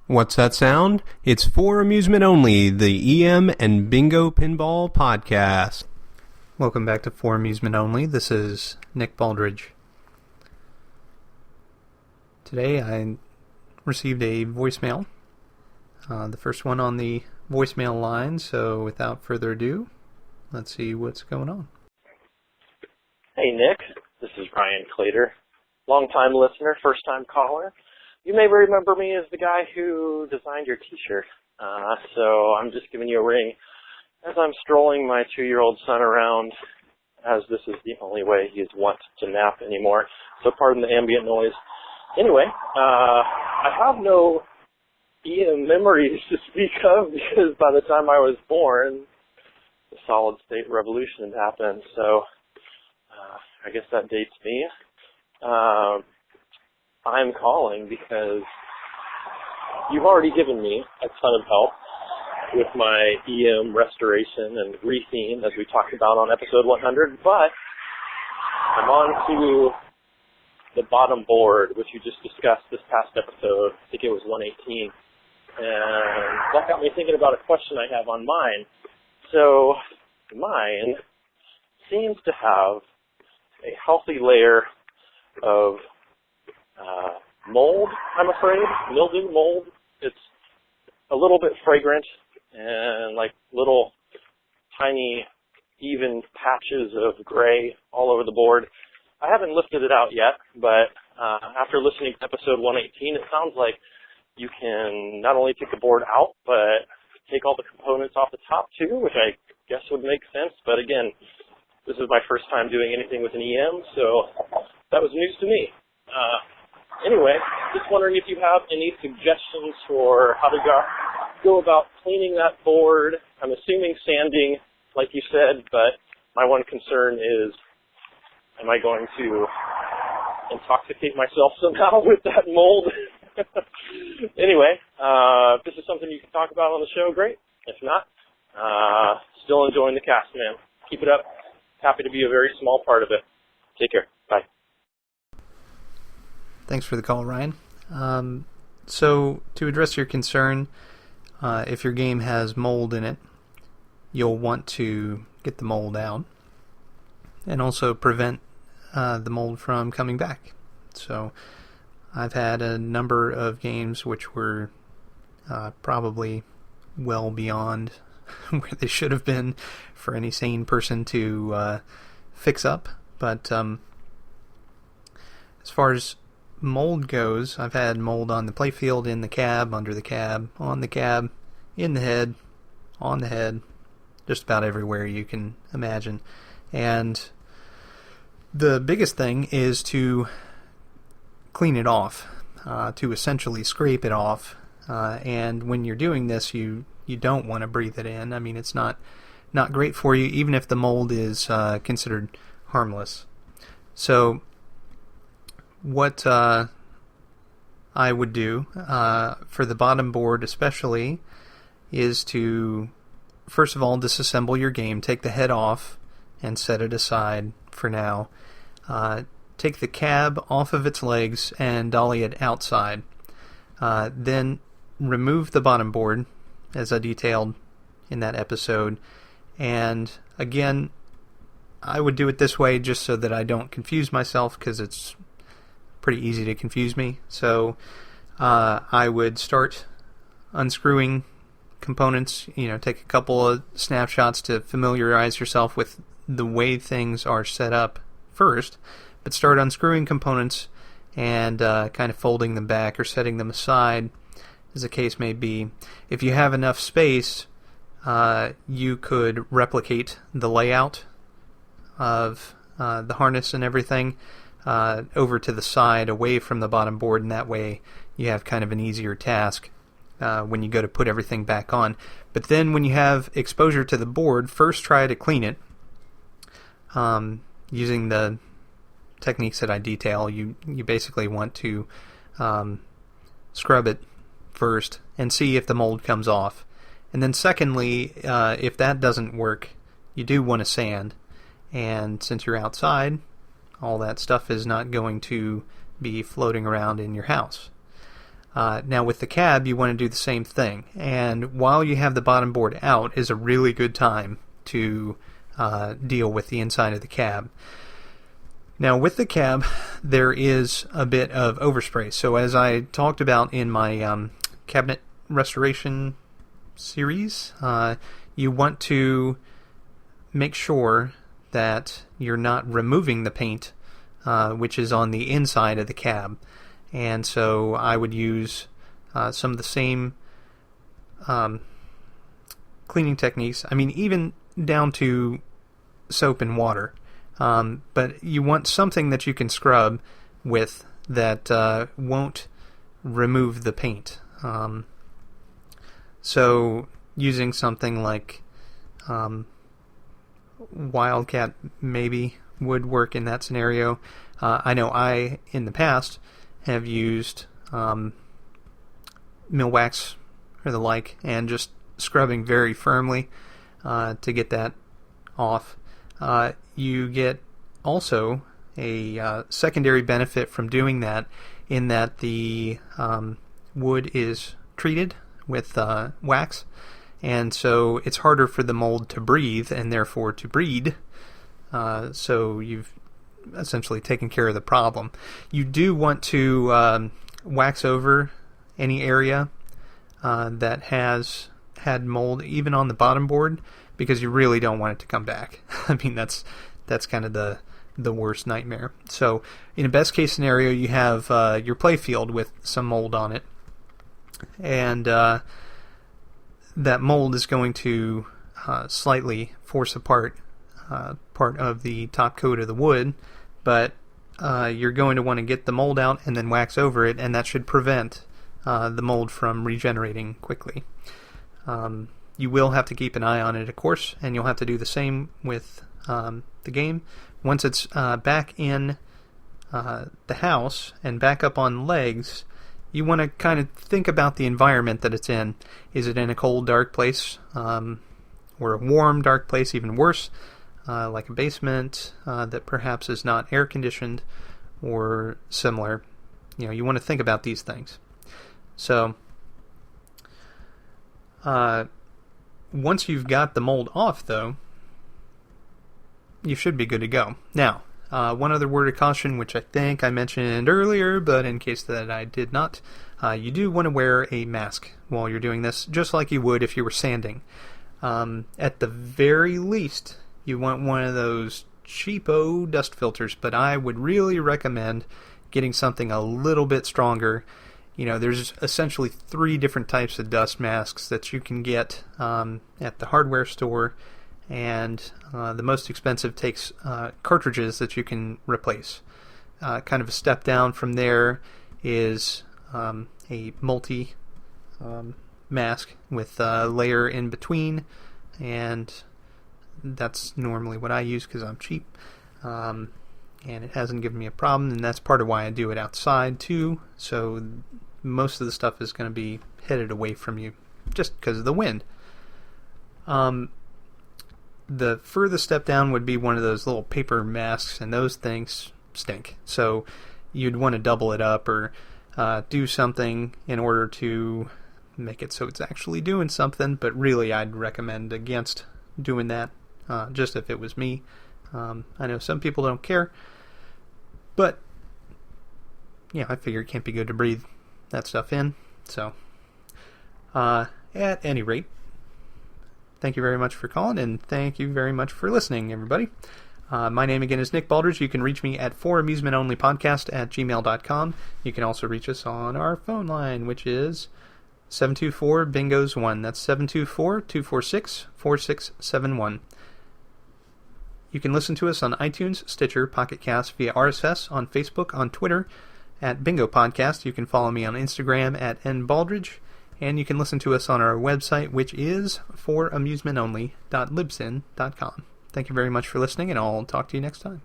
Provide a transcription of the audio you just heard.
What's that sound? It's For Amusement Only, the EM and Bingo Pinball Podcast. Welcome back to For Amusement Only. This is Nick Baldridge. Today I received a voicemail, the first one on the voicemail line, so without further ado, let's see what's going on. Hey Nick, this is Ryan Clater, long-time listener, first-time caller. You may remember me as the guy who designed your t-shirt, so I'm just giving you a ring as I'm strolling my 2-year-old son around, as this is the only way he's wont to nap anymore, so pardon the ambient noise. Anyway, I have no EM memories to speak of because by the time I was born, the solid-state revolution had happened, so I guess that dates me. I'm calling because you've already given me a ton of help with my EM restoration and retheme, as we talked about on episode 100, but I'm on to the bottom board, which you just discussed this past episode. I think it was 118. And that got me thinking about a question I have on mine. So mine seems to have a healthy layer of mold, I'm afraid, mildew mold. It's a little bit fragrant and like little tiny even patches of gray all over the board. I haven't lifted it out yet, but after listening to episode 118, it sounds like you can not only take the board out, but take all the components off the top too, which I guess would make sense. But again, this is my first time doing anything with an EM, so that was news to me. Anyway, just wondering if you have any suggestions for how to go about cleaning that board. I'm assuming sanding, like you said, but my one concern is, am I going to intoxicate myself somehow with that mold? Anyway, if this is something you can talk about on the show, great. If not, still enjoying the cast, man. Keep it up. Happy to be a very small part of it. Take care. Bye. Thanks for the call, Ryan. So, to address your concern, if your game has mold in it, you'll want to get the mold out and also prevent the mold from coming back. So, I've had a number of games which were probably well beyond where they should have been for any sane person to fix up. But as far as mold goes, I've had mold on the playfield, in the cab, under the cab, on the cab, in the head, on the head, just about everywhere you can imagine. And the biggest thing is to clean it off, to essentially scrape it off. And when you're doing this, you don't want to breathe it in. I mean, it's not great for you, even if the mold is considered harmless. So what I would do for the bottom board especially is to, first of all, disassemble your game, take the head off and set it aside for now. Take the cab off of its legs and dolly it outside. Then remove the bottom board, as I detailed in that episode. And again, I would do it this way just so that I don't confuse myself, because it's pretty easy to confuse me. So I would start unscrewing components, take a couple of snapshots to familiarize yourself with the way things are set up first, but start unscrewing components and kind of folding them back or setting them aside, as the case may be. If you have enough space, you could replicate the layout of the harness and everything over to the side, away from the bottom board, and that way you have kind of an easier task when you go to put everything back on. But then when you have exposure to the board, first try to clean it using the techniques that I detail. You basically want to scrub it first and see if the mold comes off. And then secondly, if that doesn't work, you do want to sand. And since you're outside, all that stuff is not going to be floating around in your house. Now with the cab, you want to do the same thing. And while you have the bottom board out is a really good time to deal with the inside of the cab. Now with the cab, there is a bit of overspray. So as I talked about in my cabinet restoration series, you want to make sure that you're not removing the paint, which is on the inside of the cab. And so I would use some of the same cleaning techniques. I mean, even down to soap and water. But you want something that you can scrub with that won't remove the paint. So using something like Wildcat maybe would work in that scenario. I know I, in the past, have used Millwax or the like, and just scrubbing very firmly to get that off. You get also a secondary benefit from doing that, in that the wood is treated with wax, and so it's harder for the mold to breathe and therefore to breed. So you've essentially taken care of the problem. You do want to wax over any area that has had mold, even on the bottom board, because you really don't want it to come back. I mean, that's kind of the worst nightmare. So in a best case scenario, you have your play field with some mold on it, and that mold is going to slightly force apart part of the top coat of the wood, but you're going to want to get the mold out and then wax over it, and that should prevent the mold from regenerating quickly. You will have to keep an eye on it, of course, and you'll have to do the same with the game. Once it's back in the house and back up on legs, you want to kind of think about the environment that it's in. Is it in a cold, dark place, or a warm, dark place, even worse, like a basement that perhaps is not air-conditioned or similar? You want to think about these things. So once you've got the mold off, though, you should be good to go. Now, one other word of caution, which I think I mentioned earlier, but in case that I did not, you do want to wear a mask while you're doing this, just like you would if you were sanding. At the very least, you want one of those cheapo dust filters, but I would really recommend getting something a little bit stronger. There's essentially 3 different types of dust masks that you can get at the hardware store, and the most expensive takes cartridges that you can replace. Kind of a step down from there is a multi mask with a layer in between, and that's normally what I use because I'm cheap, and it hasn't given me a problem, and that's part of why I do it outside too, so most of the stuff is going to be headed away from you just because of the wind. The furthest step down would be one of those little paper masks, and those things stink. So you'd want to double it up or do something in order to make it so it's actually doing something, but really I'd recommend against doing that, just if it was me. I know some people don't care, but I figure it can't be good to breathe that stuff in. So at any rate, thank you very much for calling, and thank you very much for listening, everybody. My name again is Nick Baldridge. You can reach me at foramusementonlypodcast@gmail.com. You can also reach us on our phone line, which is 724-BINGOS1. That's 724-246-4671. You can listen to us on iTunes, Stitcher, Pocket Cast, via RSS, on Facebook, on Twitter, at Bingo Podcast. You can follow me on Instagram at nbaldridge. And you can listen to us on our website, which is foramusementonly.libsyn.com. Thank you very much for listening, and I'll talk to you next time.